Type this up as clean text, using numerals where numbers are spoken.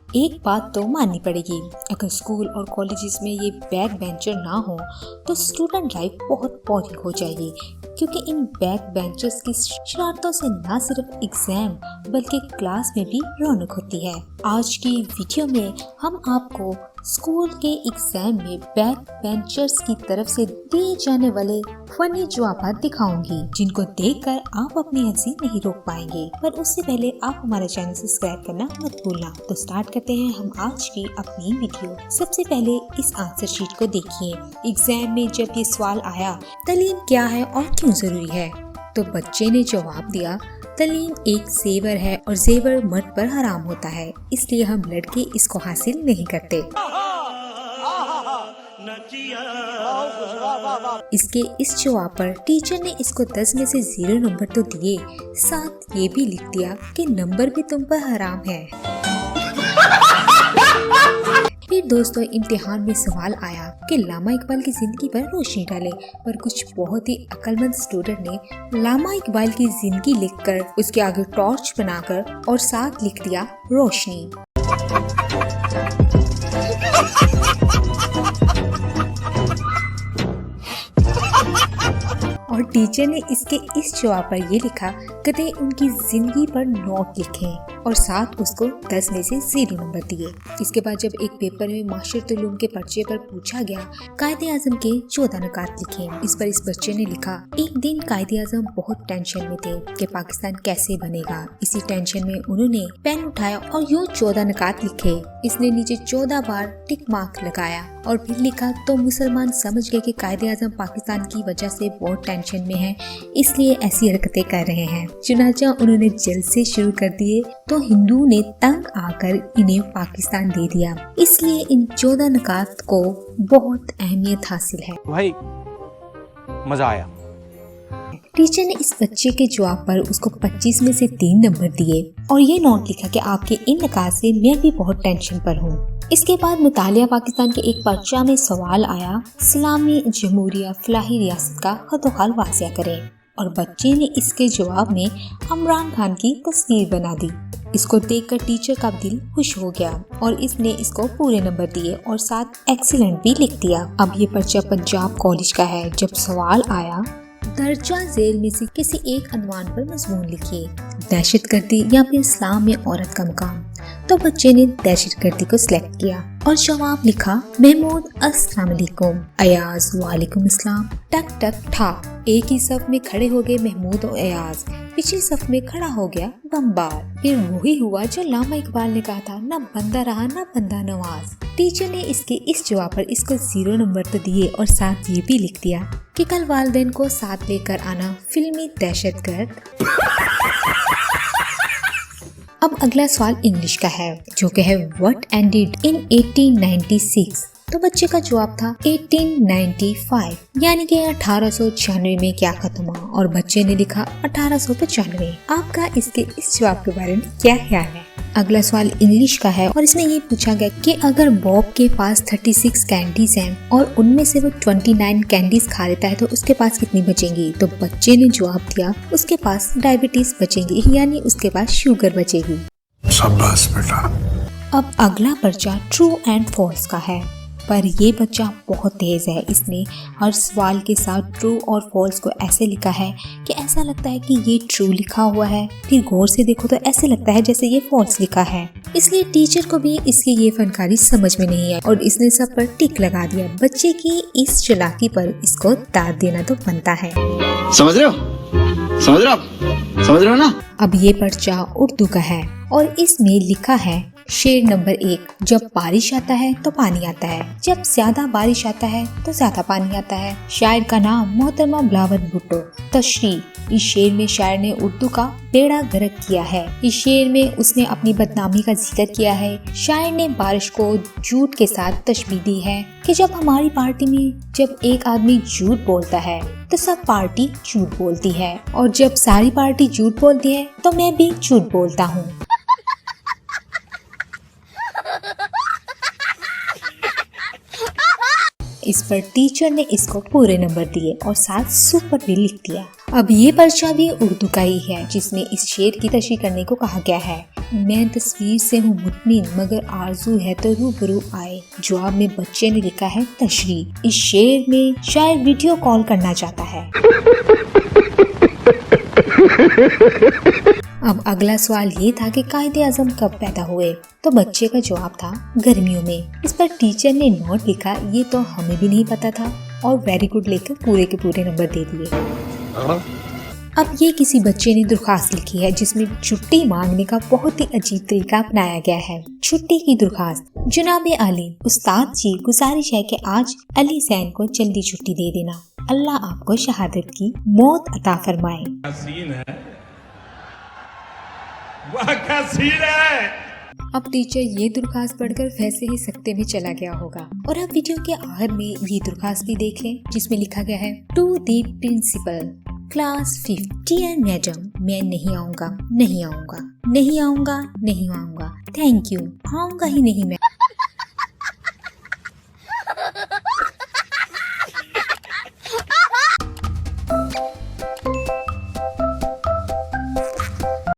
एक बात तो माननी पड़ेगी, अगर स्कूल और कॉलेजेस में ये बैक बेंचर ना हो तो स्टूडेंट लाइफ बहुत बोरिंग हो जाएगी, क्योंकि इन बैक बेंचर्स की शरारतों से ना सिर्फ एग्जाम बल्कि क्लास में भी रौनक होती है। आज की वीडियो में हम आपको स्कूल के एग्जाम में बैक बेंचर्स की तरफ से दिए जाने वाले फनी जवाब दिखाऊंगी, जिनको देखकर आप अपनी हंसी नहीं रोक पाएंगे। पर उससे पहले आप हमारा चैनल सब्सक्राइब करना मत भूलना। तो स्टार्ट करते हैं हम आज की अपनी वीडियो। सबसे पहले इस आंसर शीट को देखिए। एग्जाम में जब ये सवाल आया, तालीम क्या है और क्यों जरूरी है, तो बच्चे ने जवाब दिया, तालीम एक जेवर है और जेवर मर्द पर हराम होता है, इसलिए हम लड़के इसको हासिल नहीं करते। इसके इस जवाब पर टीचर ने इसको 10 में से 0 नंबर तो दिए, साथ ये भी लिख दिया कि नंबर भी तुम पर हराम है। फिर दोस्तों इम्तिहान में सवाल आया कि लामा इकबाल की जिंदगी पर रोशनी डाले, पर कुछ बहुत ही अक्लमंद स्टूडेंट ने लामा इकबाल की जिंदगी लिखकर उसके आगे टॉर्च बनाकर और साथ लिख दिया रोशनी। और टीचर ने इसके इस जवाब पर ये लिखा, कदे उनकी जिंदगी पर नोट लिखें, और साथ उसको 10 में से 0 नंबर दिए। इसके बाद जब एक पेपर में माशरत उलूम के पर्चे पर पूछा गया कायदे आजम के 14 नुकात लिखें, इस पर इस बच्चे ने लिखा, एक दिन कायदे आजम बहुत टेंशन में थे कि पाकिस्तान कैसे बनेगा। इसी टेंशन में उन्होंने पेन उठाया और यूँ 14 नुकात लिखे। इसने नीचे 14 बार टिक मार्क लगाया और फिर लिखा, तो मुसलमान समझ गए कि कायदे आजम पाकिस्तान की वजह से बहुत टेंशन में है, इसलिए ऐसी हरकतें कर रहे हैं। चुनाचा उन्होंने जलसे शुरू कर दिए तो हिंदू ने तंग आकर इन्हें पाकिस्तान दे दिया, इसलिए इन 14 नुकात को बहुत अहमियत हासिल है। भाई मजा आया। टीचर ने इस बच्चे के जवाब पर उसको 25 में से 3 नंबर दिए और ये नोट लिखा कि आपके इन नुकात से मैं भी बहुत टेंशन पर हूँ। इसके बाद मुतालिया पाकिस्तान के एक पर्चा में सवाल आया, इस्लामी जमहूरिया फलाही रियासत का खतोखाल वासिया करें, और बच्चे ने इसके जवाब में इमरान खान की तस्वीर बना दी। इसको देखकर टीचर का दिल खुश हो गया और इसने इसको पूरे नंबर दिए और साथ एक्सीलेंट भी लिख दिया। अब ये पर्चा पंजाब कॉलेज का है। जब सवाल आया, दर्जा झेल में से किसी एक अनवान पर मजमून लिखिए, दहशतगर्दी या फिर इस्लाम में औरत का मकाम, तो बच्चे ने दहशतगर्दी को सिलेक्ट किया और जवाब लिखा, महमूद अस्सलाम वालेकुम, अयाज वालेकुम अस्सलाम। टक टक ठा, एक ही सफ में खड़े हो गए महमूद और अयाज, पिछली सफ में खड़ा हो गया बम्बार। फिर वही हुआ जो लामा इकबाल ने कहा था, न बंदा रहा न बंदा नवाज। टीचर ने इसके इस जवाब पर इसको 0 नंबर तो दिए और साथ ये भी लिख दिया कि कल वालिदैन को साथ लेकर आना, फिल्मी दहशतगर्द। अब अगला सवाल इंग्लिश का है, जो कि है व्हाट एंडेड इन 1896, तो बच्चे का जवाब था 1895, यानी कि 1896 में क्या खत्म हुआ, और बच्चे ने लिखा 1895। आपका इसके इस जवाब के बारे में क्या ख्याल है? अगला सवाल इंग्लिश का है और इसमें ये पूछा गया कि अगर बॉब के पास 36 कैंडीज हैं और उनमें से वो 29 कैंडीज खा लेता है तो उसके पास कितनी बचेंगी, तो बच्चे ने जवाब दिया, उसके पास डायबिटीज बचेंगी, यानी उसके पास शुगर बचेगी। शाबाश बेटा। अब अगला पर्चा ट्रू एंड फॉल्स का है, पर ये बच्चा बहुत तेज है। इसने हर सवाल के साथ ट्रू और फॉल्स को ऐसे लिखा है कि ऐसा लगता है कि ये ट्रू लिखा हुआ है, फिर गौर से देखो तो ऐसे लगता है जैसे ये फॉल्स लिखा है। इसलिए टीचर को भी इसकी ये फनकारी समझ में नहीं आई और इसने सब पर टिक लगा दिया। बच्चे की इस चालाकी पर इसको दाद देना तो बनता है। समझ रहे हो? समझ रहे हो ना? अब ये पर्चा उर्दू का है और इसमें लिखा है, शेर नंबर 1, जब बारिश आता है तो पानी आता है, जब ज्यादा बारिश आता है तो ज्यादा पानी आता है। शायर का नाम मोहतरमा बिलावल भुट्टो। तशरीह, इस शेर में शायर ने उर्दू का बेड़ा गर्क किया है। इस शेर में उसने अपनी बदनामी का जिक्र किया है। शायर ने बारिश को झूठ के साथ तशबीह दी है कि जब हमारी पार्टी में जब एक आदमी झूठ बोलता है तो सब पार्टी झूठ बोलती है, और जब सारी पार्टी झूठ बोलती है तो मैं भी झूठ बोलता हूँ। इस पर टीचर ने इसको पूरे नंबर दिए और साथ सुपर भी लिख दिया। अब ये पर्चा भी उर्दू का ही है, जिसमें इस शेर की तशरीह करने को कहा गया है। मैं तस्वीर से हूँ मुतमिन मगर आरजू है तो रूबरू आए। जवाब में बच्चे ने लिखा है तशरी। इस शेर में शायद वीडियो कॉल करना चाहता है। अब अगला सवाल ये था कि कायदे आज़म कब पैदा हुए, तो बच्चे का जवाब था गर्मियों में। इस पर टीचर ने नोट लिखा ये तो हमें भी नहीं पता था और वेरी गुड लेकर पूरे के पूरे नंबर दे दिए। अब ये किसी बच्चे ने दरख्वास्त लिखी है जिसमें छुट्टी मांगने का बहुत ही अजीब तरीका अपनाया गया है। छुट्टी की दरख्वास्त। जनाबे आलिम उस्ताद जी, गुजारिश है कि आज अली सैन को जल्दी छुट्टी दे देना। अल्लाह आपको शहादत की मौत अता फरमाए। अब टीचर ये दरख्वास्त पढ़कर वैसे ही सकते में चला गया होगा। और अब वीडियो के आखिर में ये दरख्वास्त भी देख लें जिसमें लिखा गया है to the principal class 5 dear madam, मैं नहीं आऊँगा, नहीं आऊँगा, नहीं आऊँगा, नहीं आऊँगा, थैंक यू, आऊँगा ही नहीं मैं।